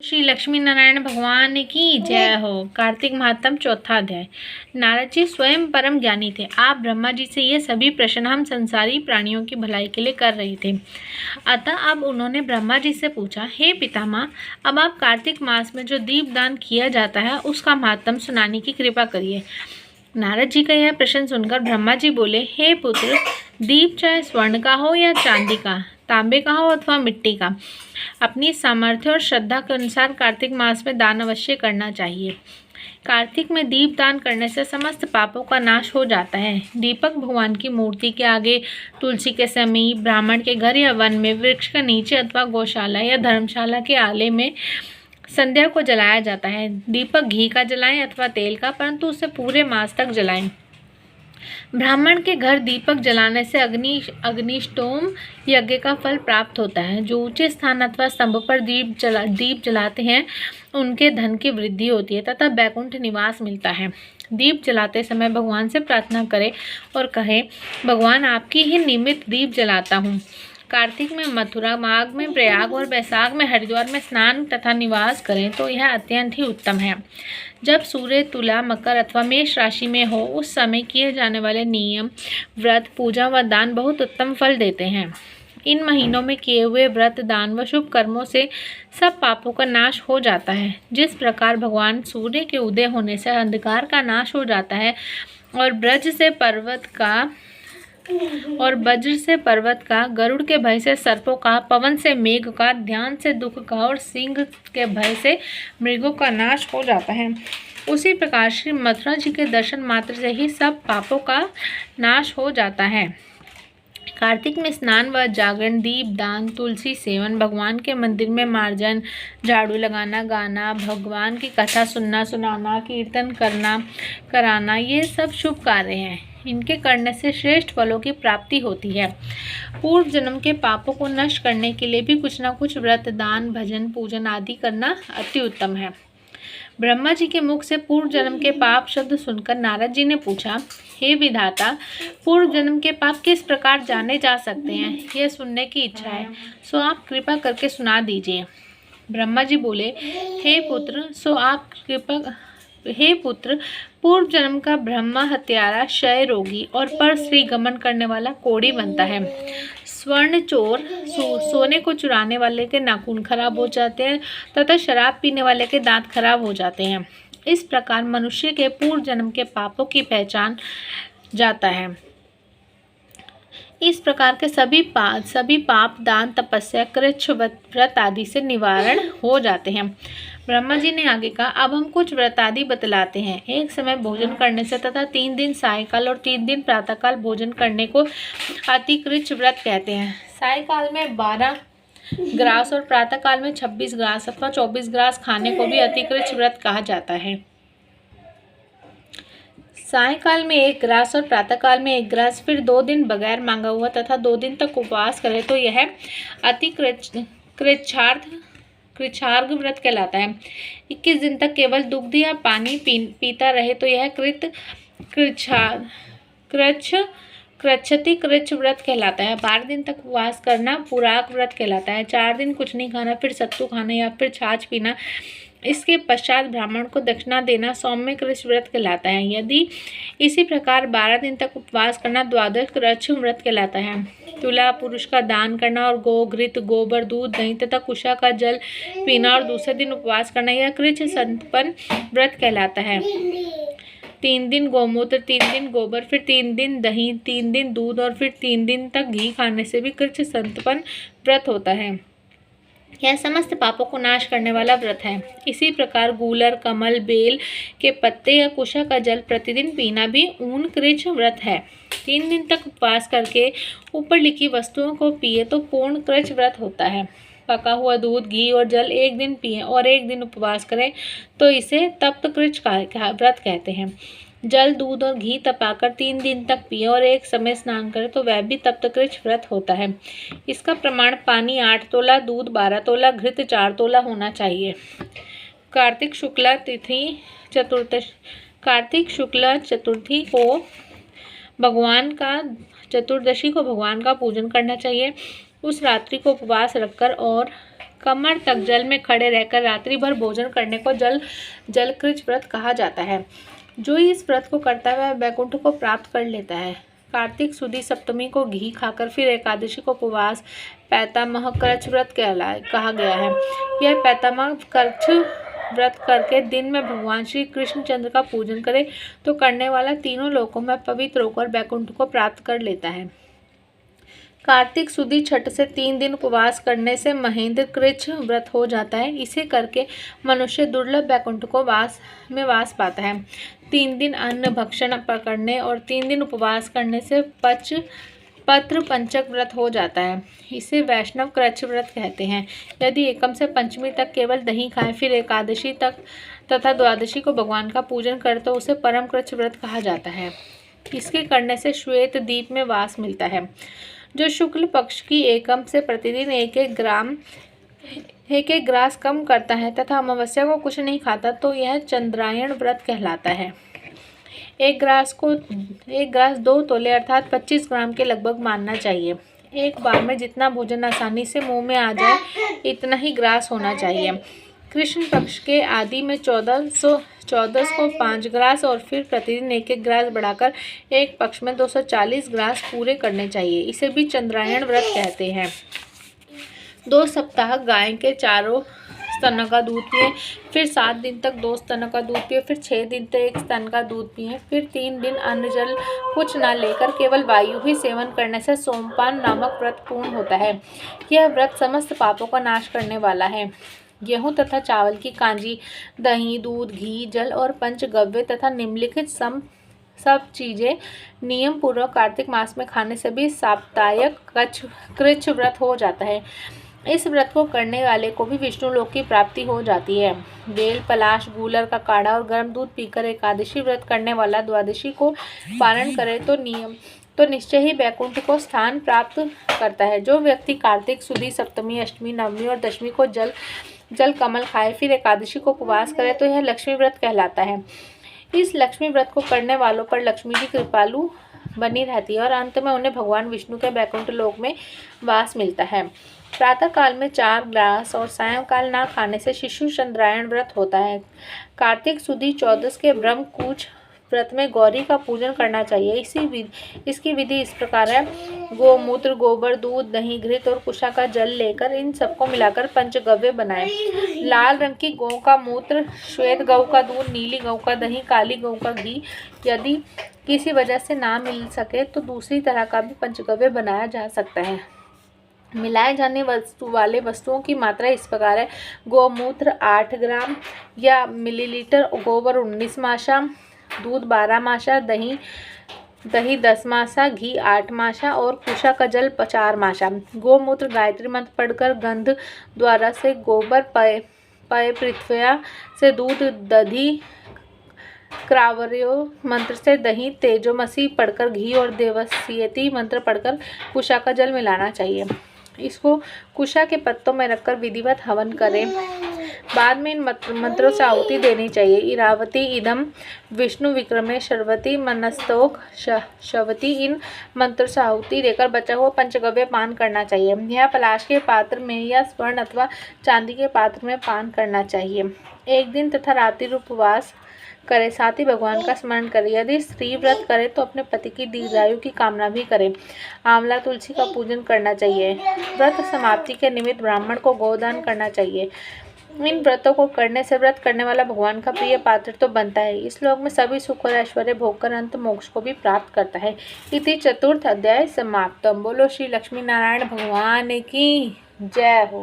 श्री लक्ष्मी नारायण भगवान की जय हो। कार्तिक महात्म चौथा अध्याय। नारद जी स्वयं परम ज्ञानी थे। आप ब्रह्मा जी से ये सभी प्रश्न हम संसारी प्राणियों की भलाई के लिए कर रहे थे। अतः अब उन्होंने ब्रह्मा जी से पूछा, हे पितामह, अब आप कार्तिक मास में जो दीपदान किया जाता है उसका महात्म सुनाने की कृपा करिए। नारद जी का यह प्रश्न सुनकर ब्रह्मा जी बोले, हे पुत्र, दीप चाहे स्वर्ण का हो या चांदी का, तांबे का हो अथवा मिट्टी का, अपनी सामर्थ्य और श्रद्धा के अनुसार कार्तिक मास में दान अवश्य करना चाहिए। कार्तिक में दीप दान करने से समस्त पापों का नाश हो जाता है। दीपक भगवान की मूर्ति के आगे, तुलसी के समीप, ब्राह्मण के घर या वन में, वृक्ष के नीचे अथवा गौशाला या धर्मशाला के आले में संध्या को जलाया जाता है। दीपक घी का जलाएं अथवा तेल का, परंतु उसे पूरे मास तक जलाएं। ब्राह्मण के घर दीपक जलाने से अग्निष्टोम यज्ञ का फल प्राप्त होता है। जो ऊंचे स्थान अथवा स्तंभ पर दीप जलाते हैं उनके धन की वृद्धि होती है तथा बैकुंठ निवास मिलता है। दीप जलाते समय भगवान से प्रार्थना करें और कहे, भगवान आपकी ही निमित्त दीप जलाता हूँ। कार्तिक में मथुरा, माघ में प्रयाग और बैसाख में हरिद्वार में स्नान तथा निवास करें तो यह अत्यंत ही उत्तम है। जब सूर्य तुला, मकर अथवा मेष राशि में हो उस समय किए जाने वाले नियम, व्रत, पूजा व दान बहुत उत्तम फल देते हैं। इन महीनों में किए हुए व्रत, दान व शुभ कर्मों से सब पापों का नाश हो जाता है। जिस प्रकार भगवान सूर्य के उदय होने से अंधकार का नाश हो जाता है और वज्र से पर्वत का, गरुड़ के भय से सर्पों का, पवन से मेघ का, ध्यान से दुख का और सिंह के भय से मृगों का नाश हो जाता है, उसी प्रकार श्री मथुरा जी के दर्शन मात्र से ही सब पापों का नाश हो जाता है। कार्तिक में स्नान व जागरण, दीप दान, तुलसी सेवन, भगवान के मंदिर में मार्जन, झाड़ू लगाना, गाना, भगवान की कथा सुनना सुनाना, कीर्तन कराना, ये सब शुभ कार्य हैं। इनके करने से श्रेष्ठ फलों की प्राप्ति होती है। पूर्व जन्म के पापों को नष्ट करने के लिए भी कुछ न कुछ व्रत, दान, भजन, पूजन आदि करना अति उत्तम है। ब्रह्मा जी के मुख से पूर्व जन्म के पाप शब्द सुनकर नारद जी ने पूछा, हे विधाता, पूर्व जन्म के पाप किस प्रकार जाने जा सकते हैं, यह सुनने की इच्छा है, सो आप कृपा करके सुना दीजिए। ब्रह्मा जी बोले, हे पुत्र, पूर्व जन्म का ब्रह्मा हत्यारा, क्षय रोगी और पर स्त्री गमन करने वाला कोढ़ी बनता है। स्वर्ण चोर, सोने को चुराने वाले के नाखून खराब हो जाते हैं तथा शराब पीने वाले के दांत खराब हो जाते हैं। इस प्रकार मनुष्य के पूर्व जन्म के पापों की पहचान जाता है। इस प्रकार के सभी पाप दान, तपस्या, कृच्छ व्रत आदि से निवारण हो जाते हैं। ब्रह्मा जी ने आगे कहा, अब हम कुछ व्रत आदि बतलाते हैं। एक समय भोजन करने से तथा 3 दिन सायकाल और 3 दिन प्रातःकाल भोजन करने को अतिकृच्छ व्रत कहते हैं। सायकाल में 12 ग्रास और प्रातःकाल में 26 ग्रास अथवा 24 ग्रास खाने को भी अतिकृच्छ व्रत कहा जाता है। सायकाल में 1 ग्रास और प्रातःकाल में 1 ग्रास, फिर 2 दिन बगैर मांगा हुआ तथा 2 दिन तक उपवास करे तो यह कृच्छार्घ व्रत कहलाता है। 21 दिन तक केवल दुग्ध या पानी पीता रहे तो यह कृच्छति कृच्छ व्रत कहलाता है। 12 दिन तक उपवास करना पुराक व्रत कहलाता है। 4 दिन कुछ नहीं खाना, फिर सत्तू खाना या फिर छाछ पीना, इसके पश्चात ब्राह्मण को दक्षिणा देना सौम्य कृच्छ व्रत कहलाता है। यदि इसी प्रकार 12 दिन तक उपवास करना द्वादश कृच्छ व्रत कहलाता है। तुला पुरुष का दान करना और गो, घृत, गोबर, दूध, दही तथा कुशा का जल पीना और दूसरे दिन उपवास करना यह कृच्छ संपन्न व्रत कहलाता है। 3 दिन गोमूत्र, 3 दिन गोबर, फिर 3 दिन दही, 3 दिन दूध और फिर 3 दिन तक घी खाने से भी कृच्छ संपन्न व्रत होता है। यह समस्त पापों को नाश करने वाला व्रत है। इसी प्रकार गूलर, कमल, बेल के पत्ते या कुशा का जल प्रतिदिन पीना भी ऊन कृच्छ व्रत है। 3 दिन तक उपवास करके ऊपर लिखी वस्तुओं को पिए तो पूर्ण कृच्छ व्रत होता है। पका हुआ दूध, घी और जल 1 दिन पिए और 1 दिन उपवास करें तो इसे तप्त कृच्छ व्रत कहते हैं। जल, दूध और घी तपाकर 3 दिन तक पिए और एक समय स्नान करें तो वह भी तप्त कृच्छ व्रत होता है। इसका प्रमाण पानी 8 तोला, दूध 12 तोला, घृत 4 तोला होना चाहिए। कार्तिक शुक्ला चतुर्थी को भगवान का पूजन करना चाहिए। उस रात्रि को उपवास रखकर और कमर तक जल में खड़े रहकर रात्रि भर भोजन करने को जलकृच व्रत कहा जाता है। जो इस व्रत को करता है वह वैकुंठ को प्राप्त कर लेता है। कार्तिक सुदी सप्तमी को घी खाकर फिर एकादशी को उपवास पैतामह क्रच व्रत कहा गया है। यह पैतामह क्रच व्रत करके दिन में भगवान श्री कृष्ण चंद्र का पूजन करे तो करने वाला तीनों लोकों में पवित्र होकर वैकुंठ को प्राप्त कर लेता है। कार्तिक सुदी छठ से 3 दिन उपवास करने से महेंद्र कृच्छ व्रत हो जाता है। इसे करके मनुष्य दुर्लभ वैकुंठ को वास पाता है। 3 दिन अन्न भक्षण पकड़ने और 3 दिन उपवास करने से पत्र पंचक व्रत हो जाता है। इसे वैष्णव कृच्छ व्रत कहते हैं। यदि एकम से पंचमी तक केवल दही खाए फिर एकादशी तक तथा द्वादशी को भगवान का पूजन करे तो उसे परम कृच्छ व्रत कहा जाता है। इसके करने से श्वेत दीप में वास मिलता है जो शुक्ल पक्ष की एकम से प्रतिदिन एक एक ग्रास कम करता है तथा अमावस्या को कुछ नहीं खाता तो यह चंद्रायण व्रत कहलाता है। एक ग्रास 2 तोले अर्थात 25 ग्राम के लगभग मानना चाहिए। एक बार में जितना भोजन आसानी से मुंह में आ जाए इतना ही ग्रास होना चाहिए। कृष्ण पक्ष के आदि में 14 को 5 ग्रास और फिर प्रतिदिन एक ग्रास बढ़ाकर एक पक्ष में 240 ग्रास पूरे करने चाहिए। इसे भी चंद्रायण व्रत कहते हैं। 2 सप्ताह गाय के चारों स्तनों का दूध पिए, फिर 7 दिन तक 2 स्तनों का दूध पिए, फिर 6 दिन तक 1 स्तन का दूध पिए, फिर 3 दिन अन्न जल कुछ न लेकर केवल वायु ही सेवन करने से सोमपान नामक व्रत पूर्ण होता है। यह व्रत समस्त पापों का नाश करने वाला है। गेहूं तथा चावल की कांजी, दही, दूध, घी, जल और पंचगव्य तथा निम्नलिखित सब चीज़ें नियम पूर्वक कार्तिक मास में खाने से भी साप्ताहिक कृच्छ व्रत हो जाता है। इस व्रत को करने वाले को भी विष्णु लोक की प्राप्ति हो जाती है। बेल, पलाश, गूलर का काढ़ा और गर्म दूध पीकर एकादशी व्रत करने वाला द्वादशी को पालन करे तो निश्चय ही वैकुंठ को स्थान प्राप्त करता है। जो व्यक्ति कार्तिक सुदी सप्तमी, अष्टमी, नवमी और दशमी को जल कमल खाए फिर एकादशी को उपवास करे तो यह लक्ष्मी व्रत कहलाता है। इस लक्ष्मी व्रत को करने वालों पर लक्ष्मी जी कृपालु बनी रहती है और अंत में उन्हें भगवान विष्णु के वैकुंठ लोक में वास मिलता है। प्रातः काल में 4 ग्रास और सायंकाल ना खाने से शिशु चंद्रायण व्रत होता है। कार्तिक सुदी 14 के ब्रह्मकूच व्रत में गौरी का पूजन करना चाहिए। इसकी विधि इस प्रकार है। गोमूत्र, गोबर, दूध, दही, घृत और कुशा का जल लेकर इन सबको मिलाकर पंचगव्य बनाएं। लाल रंग की गौ का मूत्र, श्वेत गौ का दूध, नीली गौ का दही, काली गौ का घी यदि किसी वजह से ना मिल सके तो दूसरी तरह का भी पंचगव्य बनाया जा सकता है। मिलाए जाने वाले वस्तुओं की मात्रा इस प्रकार है। गोमूत्र 8 ग्राम या मिलीलीटर, गोबर 19 माशा, दूध 12 माशा, दही 10 माशा, घी 8 माशा और कुशा का जल 4 माशा। गोमूत्र गायत्री मंत्र पढ़कर गंध द्वारा से गोबर पय पृथ्व्या से दूध, दधि क्रावर्यो मंत्र से दही, तेजोमसी पढ़कर घी और देवस्यति मंत्र पढ़कर कुशा का जल मिलाना चाहिए। इसको कुशा के पत्तों में रखकर विधिवत हवन करें। बाद में इन मंत्रों से आहुति देनी चाहिए। इरावती इदम विष्णु विक्रमे शर्वती मनस्तोक शवती। इन मंत्रों से आहुति देकर बचा हुआ पंचगव्य पान करना चाहिए। यह पलाश के पात्र में या स्वर्ण अथवा चांदी के पात्र में पान करना चाहिए। एक दिन तथा रात्रि उपवास करे, साथ ही भगवान का स्मरण करे। यदि स्त्री व्रत करे तो अपने पति की दीर्घायु की कामना भी करे। आंवला, तुलसी का पूजन करना चाहिए। व्रत समाप्ति के निमित्त ब्राह्मण को गोदान करना चाहिए। इन व्रतों को करने से व्रत करने वाला भगवान का प्रिय पात्र तो बनता है, इस लोक में सभी सुख और ऐश्वर्य भोगकर अंत मोक्ष को भी प्राप्त करता है। इति चतुर्थ अध्याय समाप्तम। बोलो श्री लक्ष्मी नारायण भगवान की जय हो।